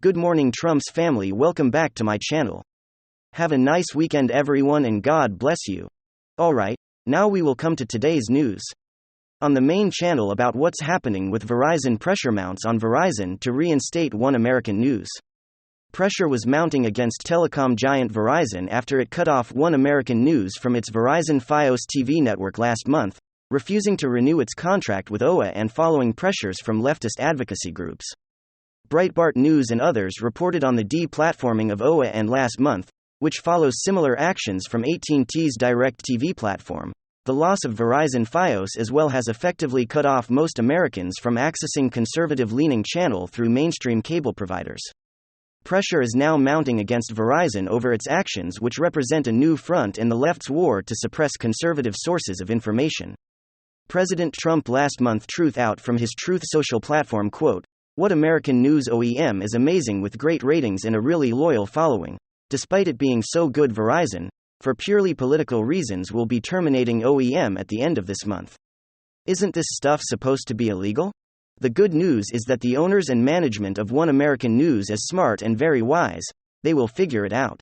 Good morning, Trump's family. Welcome back to my channel. Have a nice weekend, everyone, and God bless you. Alright, now we will come to today's news. On the main channel about what's happening with Verizon, pressure mounts on Verizon to reinstate One American News. Pressure was mounting against telecom giant Verizon after it cut off One American News from its Verizon Fios TV network last month, refusing to renew its contract with OA and following pressures from leftist advocacy groups. Breitbart News and others reported on the deplatforming of OA and last month, which follows similar actions from AT&T's DirecTV platform. The loss of Verizon Fios as well has effectively cut off most Americans from accessing conservative-leaning channel through mainstream cable providers. Pressure is now mounting against Verizon over its actions, which represent a new front in the left's war to suppress conservative sources of information. President Trump last month truth out from his Truth Social platform, quote, "What American News OEM is amazing with great ratings and a really loyal following. Despite it being so good, Verizon, for purely political reasons, will be terminating OEM at the end of this month. Isn't this stuff supposed to be illegal? The good news is that the owners and management of One American News is smart and very wise. They will figure it out."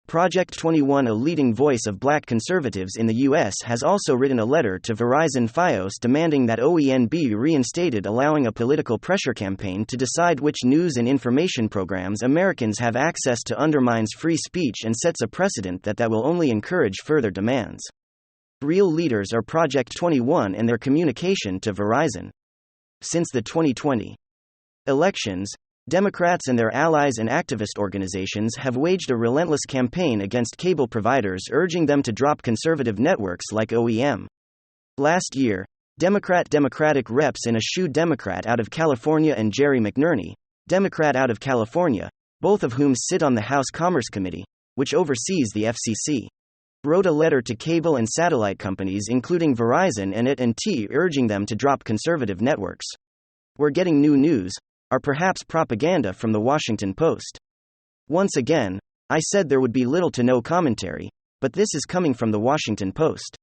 Project 21, a leading voice of black conservatives in the U.S., has also written a letter to Verizon Fios demanding that OEN be reinstated, allowing a political pressure campaign to decide which news and information programs Americans have access to, undermines free speech and sets a precedent that will only encourage further demands. Real leaders are Project 21 and their communication to Verizon. Since the 2020 elections, Democrats and their allies and activist organizations have waged a relentless campaign against cable providers, urging them to drop conservative networks like OEM. Last year, Democratic reps in Issue Democrat out of California and Jerry McNerney, Democrat out of California, both of whom sit on the House Commerce Committee, which oversees the FCC, wrote a letter to cable and satellite companies including Verizon and AT&T urging them to drop conservative networks. "We're getting new news," are perhaps propaganda from the Washington Post. Once again, I said there would be little to no commentary, but this is coming from the Washington Post.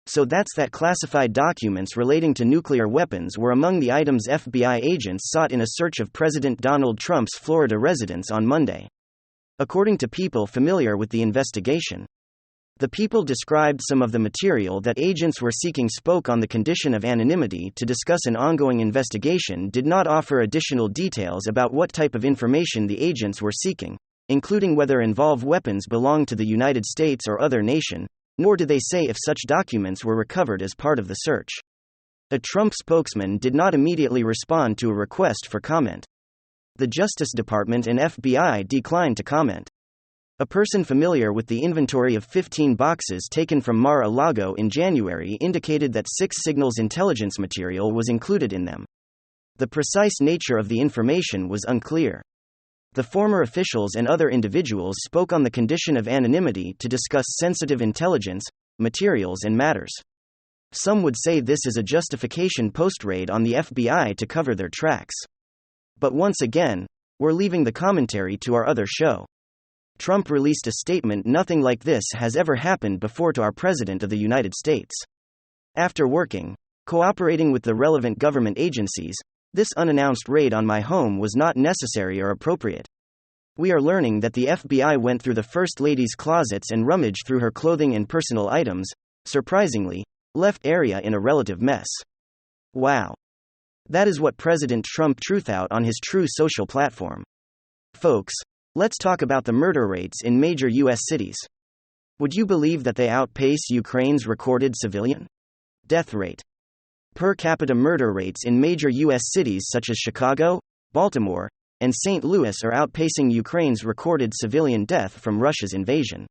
So that's that classified documents relating to nuclear weapons were among the items FBI agents sought in a search of President Donald Trump's Florida residence on Monday. According to people familiar with the investigation, the people described some of the material that agents were seeking, spoke on the condition of anonymity to discuss an ongoing investigation, did not offer additional details about what type of information the agents were seeking, including whether involved weapons belonged to the United States or other nation, nor did they say if such documents were recovered as part of the search. A Trump spokesman did not immediately respond to a request for comment. The Justice Department and FBI declined to comment. A person familiar with the inventory of 15 boxes taken from Mar-a-Lago in January indicated that 6 signals intelligence material was included in them. The precise nature of the information was unclear. The former officials and other individuals spoke on the condition of anonymity to discuss sensitive intelligence, materials and matters. Some would say this is a justification post-raid on the FBI to cover their tracks. But once again, we're leaving the commentary to our other show. Trump released a statement: "Nothing like this has ever happened before to our President of the United States. After cooperating with the relevant government agencies, this unannounced raid on my home was not necessary or appropriate. We are learning that the FBI went through the First Lady's closets and rummaged through her clothing and personal items, surprisingly, left area in a relative mess." Wow. That is what President Trump truth out on his Truth Social platform. Folks, let's talk about the murder rates in major U.S. cities. Would you believe that they outpace Ukraine's recorded civilian death rate? Per capita murder rates in major U.S. cities such as Chicago, Baltimore, and St. Louis are outpacing Ukraine's recorded civilian death from Russia's invasion.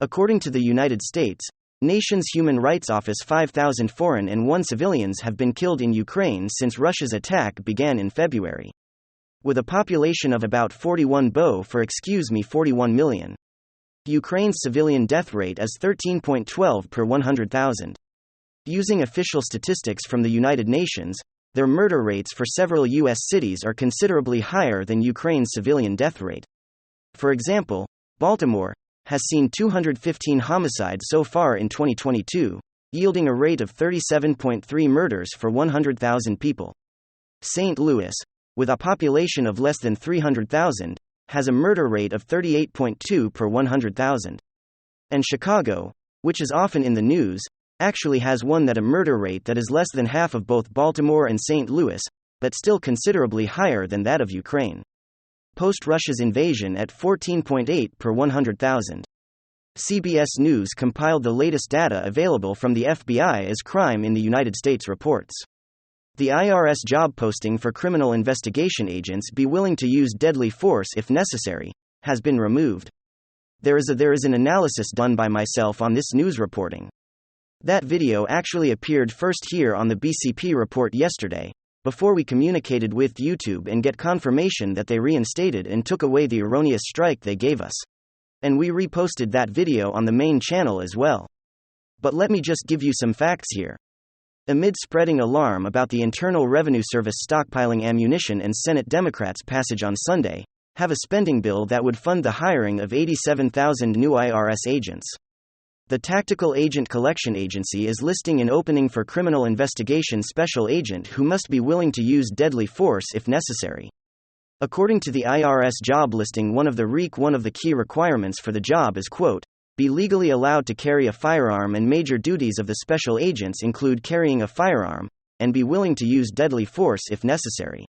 According to the United States, nation's Human Rights Office, 5,001 civilians have been killed in Ukraine since Russia's attack began in February. With a population of about 41 million. Ukraine's civilian death rate is 13.12 per 100,000. Using official statistics from the United Nations, their murder rates for several U.S. cities are considerably higher than Ukraine's civilian death rate. For example, Baltimore has seen 215 homicides so far in 2022, yielding a rate of 37.3 murders for 100,000 people. St. Louis, with a population of less than 300,000, has a murder rate of 38.2 per 100,000. And Chicago, which is often in the news, actually has one that a murder rate that is less than half of both Baltimore and St. Louis, but still considerably higher than that of Ukraine. Post-Russia's invasion at 14.8 per 100,000. CBS News compiled the latest data available from the FBI as Crime in the United States reports. The IRS job posting for criminal investigation agents be willing to use deadly force if necessary has been removed. There is an analysis done by myself on this news reporting. That video actually appeared first here on the BCP report yesterday, before we communicated with YouTube and get confirmation that they reinstated and took away the erroneous strike they gave us. And we reposted that video on the main channel as well. But let me just give you some facts here. Amid spreading alarm about the Internal Revenue Service stockpiling ammunition and Senate Democrats' passage on Sunday, have a spending bill that would fund the hiring of 87,000 new IRS agents. The Tactical Agent Collection Agency is listing an opening for criminal investigation special agent who must be willing to use deadly force if necessary. According to the IRS job listing, one of the key requirements for the job is, quote, be legally allowed to carry a firearm, and major duties of the special agents include carrying a firearm, and be willing to use deadly force if necessary.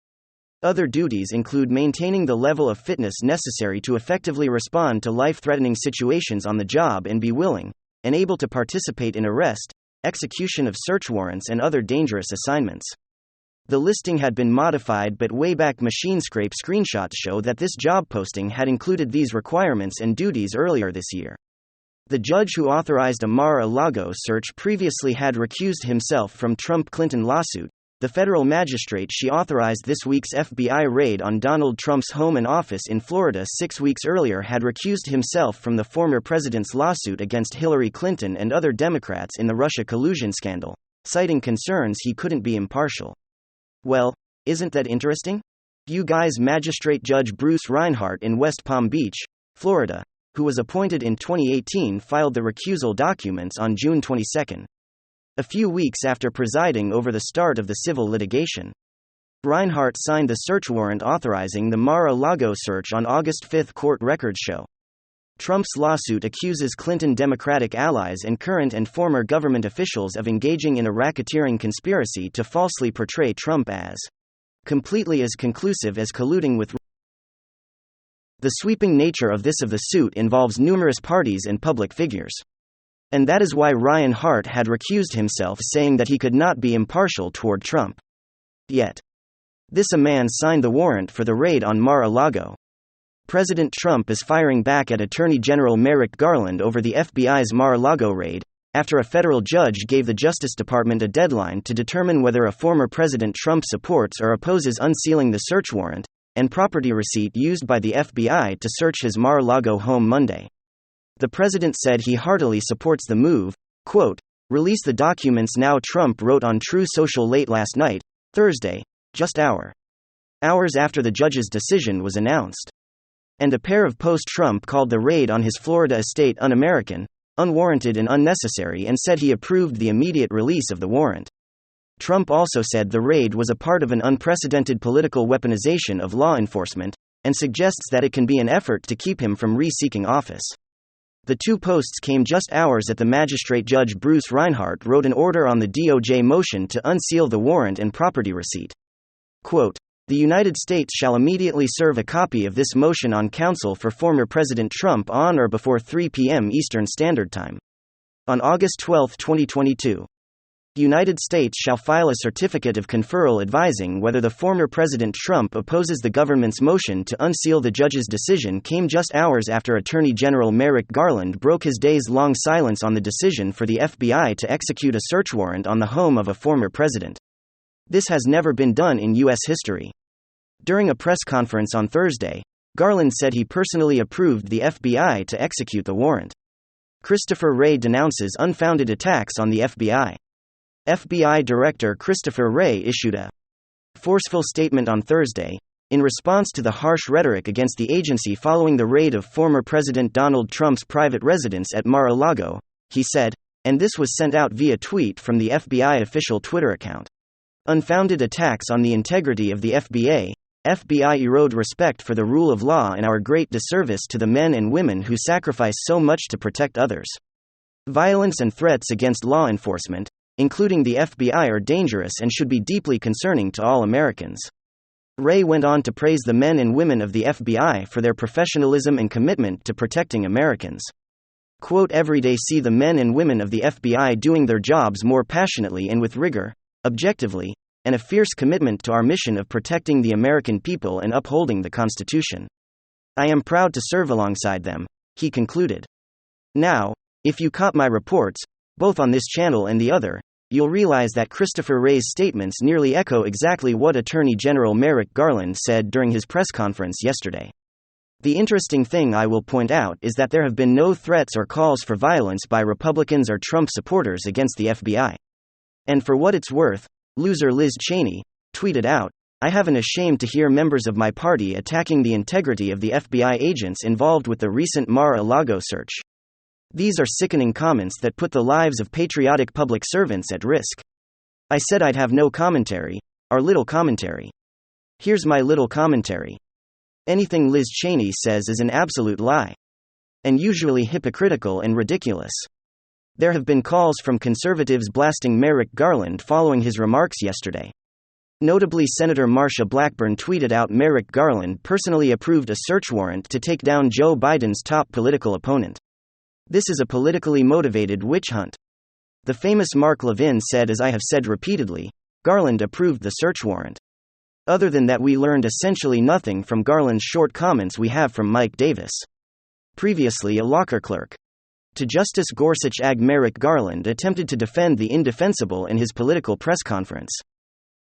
Other duties include maintaining the level of fitness necessary to effectively respond to life-threatening situations on the job and be willing and able to participate in arrest, execution of search warrants and other dangerous assignments. The listing had been modified, but Wayback Machine Scrape screenshots show that this job posting had included these requirements and duties earlier this year. The judge who authorized a Mar-a-Lago search previously had recused himself from Trump-Clinton lawsuit. The federal magistrate she authorized this week's FBI raid on Donald Trump's home and office in Florida 6 weeks earlier had recused himself from the former president's lawsuit against Hillary Clinton and other Democrats in the Russia collusion scandal, citing concerns he couldn't be impartial. Well, isn't that interesting? You guys, Magistrate Judge Bruce Reinhart in West Palm Beach, Florida, who was appointed in 2018, filed the recusal documents on June 22. A few weeks after presiding over the start of the civil litigation. Reinhart signed the search warrant authorizing the Mar-a-Lago search on August 5, court records show. Trump's lawsuit accuses Clinton Democratic allies and current and former government officials of engaging in a racketeering conspiracy to falsely portray Trump as completely as conclusive as colluding with. The sweeping nature of the suit involves numerous parties and public figures. And that is why Reinhart had recused himself, saying that he could not be impartial toward Trump. Yet, a man signed the warrant for the raid on Mar-a-Lago. President Trump is firing back at Attorney General Merrick Garland over the FBI's Mar-a-Lago raid, after a federal judge gave the Justice Department a deadline to determine whether a former President Trump supports or opposes unsealing the search warrant and property receipt used by the FBI to search his Mar-a-Lago home Monday. The president said he heartily supports the move. Quote, release the documents now, Trump wrote on True Social late last night, Thursday, just hours after the judge's decision was announced. And a pair of post-Trump called the raid on his Florida estate un-American, unwarranted and unnecessary, and said he approved the immediate release of the warrant. Trump also said the raid was a part of an unprecedented political weaponization of law enforcement, and suggests that it can be an effort to keep him from re-seeking office. The two posts came just hours at the magistrate Judge Bruce Reinhart wrote an order on the DOJ motion to unseal the warrant and property receipt. Quote, the United States shall immediately serve a copy of this motion on counsel for former President Trump on or before 3 p.m. Eastern Standard Time. On August 12, 2022. The United States shall file a certificate of conferral advising whether the former President Trump opposes the government's motion to unseal. The judge's decision came just hours after Attorney General Merrick Garland broke his days-long silence on the decision for the FBI to execute a search warrant on the home of a former president. This has never been done in U.S. history. During a press conference on Thursday, Garland said he personally approved the FBI to execute the warrant. Christopher Wray denounces unfounded attacks on the FBI. FBI Director Christopher Wray issued a forceful statement on Thursday, in response to the harsh rhetoric against the agency following the raid of former President Donald Trump's private residence at Mar-a-Lago. He said, and this was sent out via tweet from the FBI official Twitter account. Unfounded attacks on the integrity of the FBI FBI erode respect for the rule of law and our great disservice to the men and women who sacrifice so much to protect others. Violence and threats against law enforcement, including the FBI, are dangerous and should be deeply concerning to all Americans. Wray went on to praise the men and women of the FBI for their professionalism and commitment to protecting Americans. Quote, "Every day see the men and women of the FBI doing their jobs more passionately and with rigor, objectively, and a fierce commitment to our mission of protecting the American people and upholding the Constitution. I am proud to serve alongside them," he concluded. Now, if you caught my reports, both on this channel and the other, you'll realize that Christopher Wray's statements nearly echo exactly what Attorney General Merrick Garland said during his press conference yesterday. The interesting thing I will point out is that there have been no threats or calls for violence by Republicans or Trump supporters against the FBI. And for what it's worth, loser Liz Cheney tweeted out, "I haven't ashamed to hear members of my party attacking the integrity of the FBI agents involved with the recent Mar-a-Lago search. These are sickening comments that put the lives of patriotic public servants at risk. I said I'd have no commentary, or little commentary. Here's my little commentary. Anything Liz Cheney says is an absolute lie. And usually hypocritical and ridiculous." There have been calls from conservatives blasting Merrick Garland following his remarks yesterday. Notably, Senator Marsha Blackburn tweeted out Merrick Garland personally approved a search warrant to take down Joe Biden's top political opponent. This is a politically motivated witch hunt. The famous Mark Levin said, as I have said repeatedly, Garland approved the search warrant. Other than that, we learned essentially nothing from Garland's short comments we have from Mike Davis, previously a locker clerk. To Justice Gorsuch Ag, Merrick Garland attempted to defend the indefensible in his political press conference.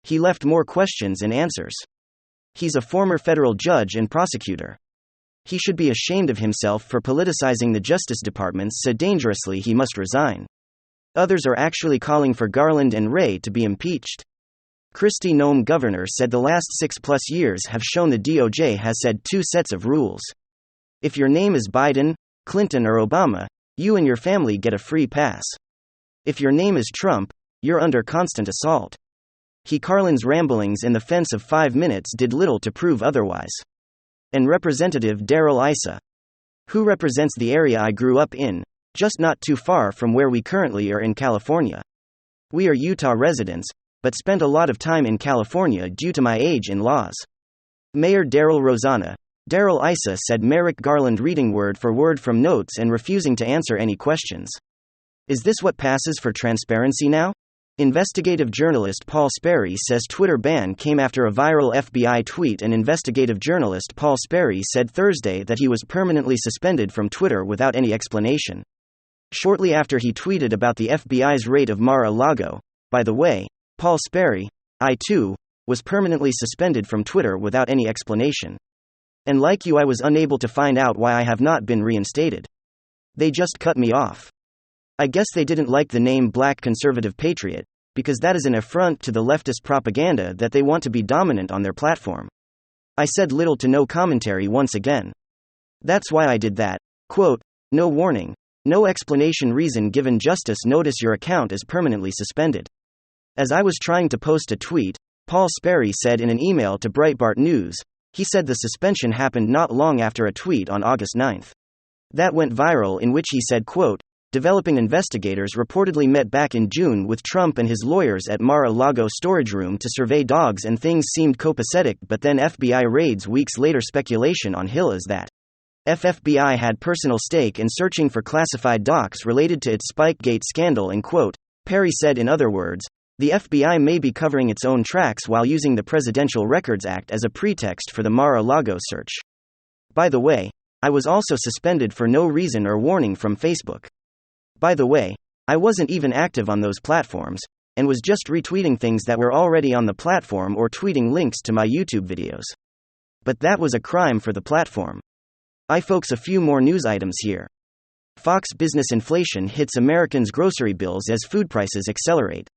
He left more questions and answers. He's a former federal judge and prosecutor. He should be ashamed of himself for politicizing the Justice Department so dangerously. He must resign. Others are actually calling for Garland and Wray to be impeached. Kristi Noem, governor, said the last 6+ years have shown the DOJ has set two sets of rules. If your name is Biden, Clinton, or Obama, you and your family get a free pass. If your name is Trump, you're under constant assault. Garland's ramblings in the fence of 5 minutes did little to prove otherwise. And Representative Darrell Issa, who represents the area I grew up in, just not too far from where we currently are in California. We are Utah residents, but spent a lot of time in California due to my age in laws. Mayor Darrell Rosanna, Darrell Issa, said Merrick Garland reading word for word from notes and refusing to answer any questions. Is this what passes for transparency now? Investigative journalist Paul Sperry says Twitter ban came after a viral FBI tweet, and investigative journalist Paul Sperry said Thursday that he was permanently suspended from Twitter without any explanation. Shortly after he tweeted about the FBI's raid of Mar-a-Lago, by the way, Paul Sperry, I too, was permanently suspended from Twitter without any explanation. And like you, I was unable to find out why I have not been reinstated. They just cut me off. I guess they didn't like the name Black Conservative Patriot, because that is an affront to the leftist propaganda that they want to be dominant on their platform. I said little to no commentary once again. That's why I did that. Quote, no warning, no explanation, reason given, justice, notice your account is permanently suspended. As I was trying to post a tweet, Paul Sperry said in an email to Breitbart News, he said the suspension happened not long after a tweet on August 9. That went viral, in which he said, quote, developing investigators reportedly met back in June with Trump and his lawyers at Mar-a-Lago storage room to survey dogs and things seemed copacetic, but then FBI raids weeks later. Speculation on Hill is that FBI had personal stake in searching for classified docs related to its Spikegate scandal, and quote, Perry said, in other words, the FBI may be covering its own tracks while using the Presidential Records Act as a pretext for the Mar-a-Lago search. By the way, I was also suspended for no reason or warning from Facebook. By the way, I wasn't even active on those platforms, and was just retweeting things that were already on the platform or tweeting links to my YouTube videos. But that was a crime for the platform. Folks, a few more news items here. Fox Business: inflation hits Americans' grocery bills as food prices accelerate.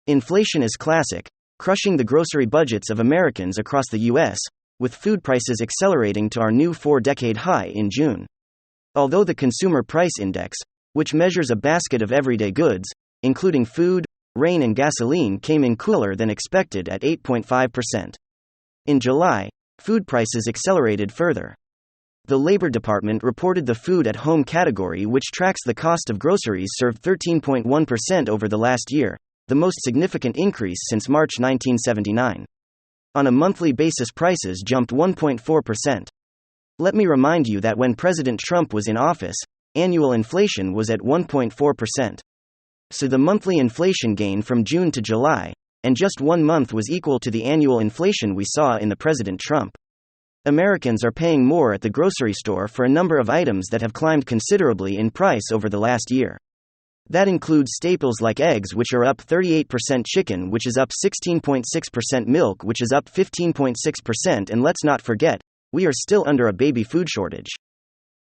Inflation is classic, crushing the grocery budgets of Americans across the U.S., with food prices accelerating to our new 4-decade high in June. Although the Consumer Price Index, which measures a basket of everyday goods, including food, grain, and gasoline, came in cooler than expected at 8.5%. In July, food prices accelerated further. The Labor Department reported the food at home category, which tracks the cost of groceries, surged 13.1% over the last year, the most significant increase since March 1979. On a monthly basis, prices jumped 1.4%. Let me remind you that when President Trump was in office, annual inflation was at 1.4%. So the monthly inflation gain from June to July, and just 1 month, was equal to the annual inflation we saw in the President Trump. Americans are paying more at the grocery store for a number of items that have climbed considerably in price over the last year. That includes staples like eggs, which are up 38%, chicken, which is up 16.6%, milk, which is up 15.6%, and let's not forget, we are still under a baby food shortage.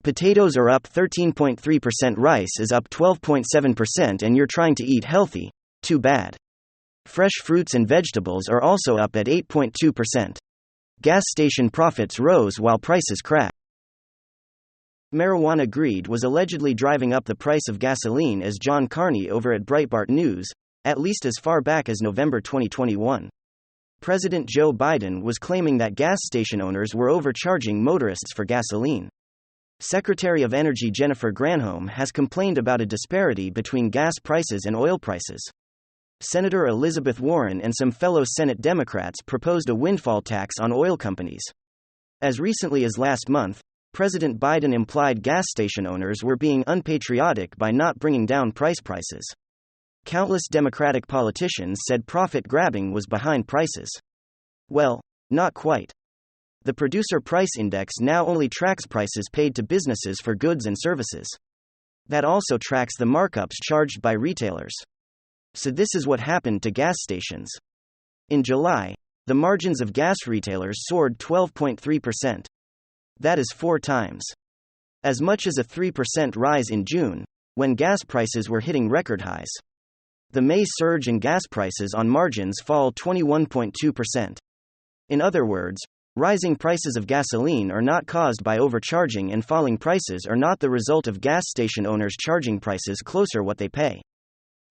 Potatoes are up 13.3%, rice is up 12.7%, and you're trying to eat healthy? Too bad. Fresh fruits and vegetables are also up at 8.2%. Gas station profits rose while prices crashed. Marijuana greed was allegedly driving up the price of gasoline, as John Carney over at Breitbart News, at least as far back as November 2021. President Joe Biden was claiming that gas station owners were overcharging motorists for gasoline. Secretary of Energy Jennifer Granholm has complained about a disparity between gas prices and oil prices. Senator Elizabeth Warren and some fellow Senate Democrats proposed a windfall tax on oil companies. As recently as last month, President Biden implied gas station owners were being unpatriotic by not bringing down prices. Countless Democratic politicians said profit grabbing was behind prices. Well, not quite. The Producer Price Index now only tracks prices paid to businesses for goods and services. That also tracks the markups charged by retailers. So this is what happened to gas stations. In July, the margins of gas retailers soared 12.3%. That is 4 times as much as a 3% rise in June, when gas prices were hitting record highs. The May surge in gas prices on margins fall 21.2%. In other words, rising prices of gasoline are not caused by overcharging, and falling prices are not the result of gas station owners charging prices closer what they pay.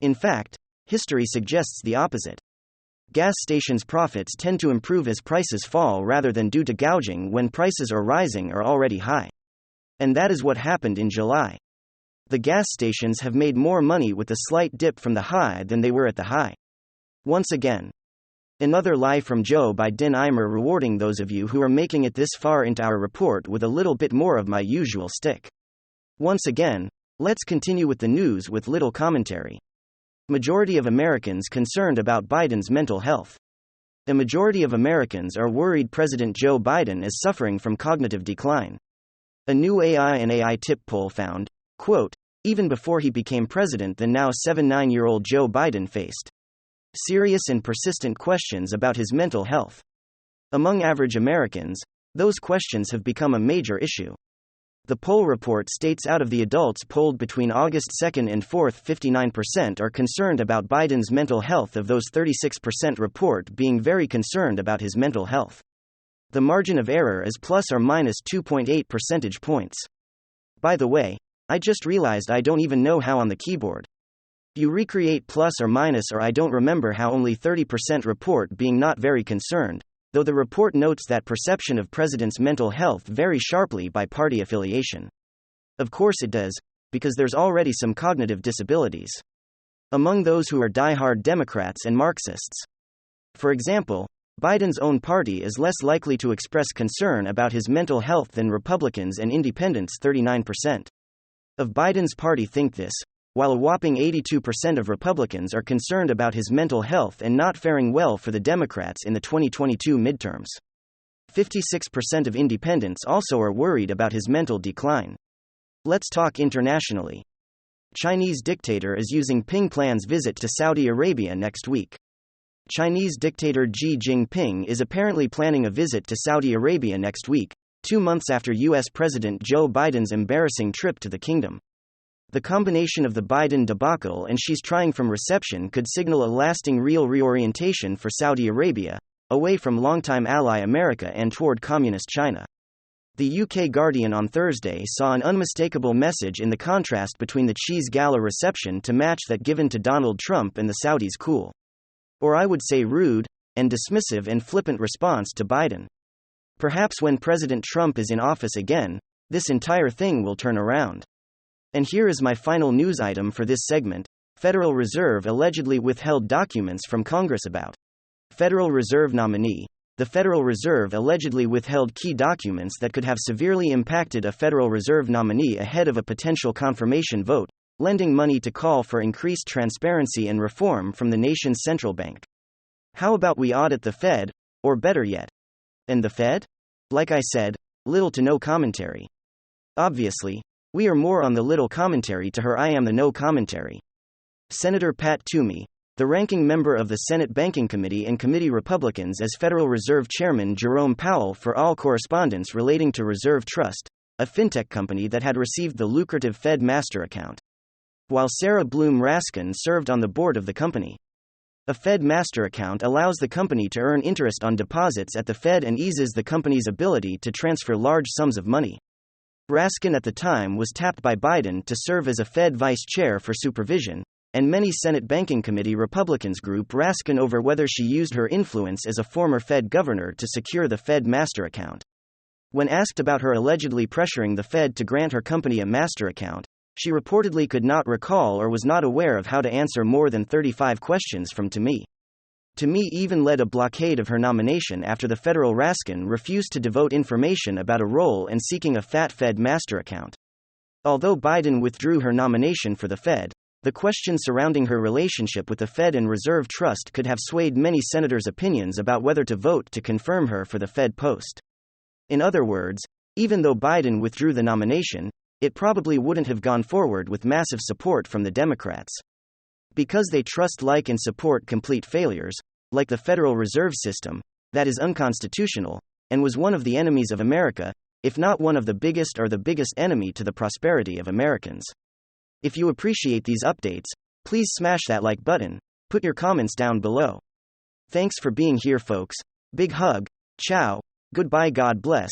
In fact, history suggests the opposite. Gas stations' profits tend to improve as prices fall rather than due to gouging when prices are rising or already high. And that is what happened in July. The gas stations have made more money with a slight dip from the high than they were at the high. Once again, another lie from Joe Biden. I'm rewarding those of you who are making it this far into our report with a little bit more of my usual stick. Once again, let's continue with the news with little commentary. Majority of Americans concerned about Biden's mental health. A majority of Americans are worried President Joe Biden is suffering from cognitive decline. A new AI and AI Tip poll found, quote, even before he became president, the now 79-year-old Joe Biden faced serious and persistent questions about his mental health. Among average Americans, those questions have become a major issue. The poll report states out of the adults polled between August 2 and 4, 59% are concerned about Biden's mental health. Of those, 36% report being very concerned about his mental health. The margin of error is plus or minus 2.8 percentage points. By the way, I just realized I don't even know how on the keyboard you recreate plus or minus, or I don't remember how. Only 30% report being not very concerned, though the report notes that perception of president's mental health vary sharply by party affiliation. Of course it does, because there's already some cognitive disabilities among those who are die-hard Democrats and Marxists. For example, Biden's own party is less likely to express concern about his mental health than Republicans and Independents. 39% of Biden's party think this, while a whopping 82% of Republicans are concerned about his mental health and not faring well for the Democrats in the 2022 midterms. 56% of Independents also are worried about his mental decline. Let's talk internationally. Chinese dictator is using Ping plan's visit to Saudi Arabia next week. Chinese dictator Xi Jinping is apparently planning a visit to Saudi Arabia next week, 2 months after U.S. President Joe Biden's embarrassing trip to the kingdom. The combination of the Biden debacle and Xi's trying from reception could signal a lasting real reorientation for Saudi Arabia, away from longtime ally America and toward communist China. The UK Guardian on Thursday saw an unmistakable message in the contrast between the Xi's gala reception to match that given to Donald Trump and the Saudis' cool, or I would say rude, and dismissive and flippant response to Biden. Perhaps when President Trump is in office again, this entire thing will turn around. And here is my final news item for this segment. Federal Reserve allegedly withheld documents from Congress about Federal Reserve nominee. The Federal Reserve allegedly withheld key documents that could have severely impacted a Federal Reserve nominee ahead of a potential confirmation vote, lending money to call for increased transparency and reform from the nation's central bank. How about we audit the Fed, or better yet, and the Fed? Like I said, little to no commentary. Obviously, we are more on the little commentary to her I am the no commentary. Senator Pat Toomey, the ranking member of the Senate Banking Committee and Committee Republicans as Federal Reserve Chairman Jerome Powell for all correspondence relating to Reserve Trust, a fintech company that had received the lucrative Fed master account. While Sarah Bloom Raskin served on the board of the company. A Fed master account allows the company to earn interest on deposits at the Fed and eases the company's ability to transfer large sums of money. Raskin at the time was tapped by Biden to serve as a Fed vice chair for supervision, and many Senate Banking Committee Republicans group Raskin over whether she used her influence as a former Fed governor to secure the Fed master account. When asked about her allegedly pressuring the Fed to grant her company a master account, she reportedly could not recall or was not aware of how to answer more than 35 questions from Toomey. Toomey even led a blockade of her nomination after the federal Raskin refused to devote information about a role in seeking a fat Fed master account. Although Biden withdrew her nomination for the Fed, the question surrounding her relationship with the Fed and Reserve Trust could have swayed many senators' opinions about whether to vote to confirm her for the Fed post. In other words, even though Biden withdrew the nomination, it probably wouldn't have gone forward with massive support from the Democrats. Because they trust, like, and support complete failures, like the Federal Reserve System, that is unconstitutional, and was one of the enemies of America, if not one of the biggest or the biggest enemy to the prosperity of Americans. If you appreciate these updates, please smash that like button, put your comments down below. Thanks for being here, folks. Big hug, ciao, goodbye, God bless.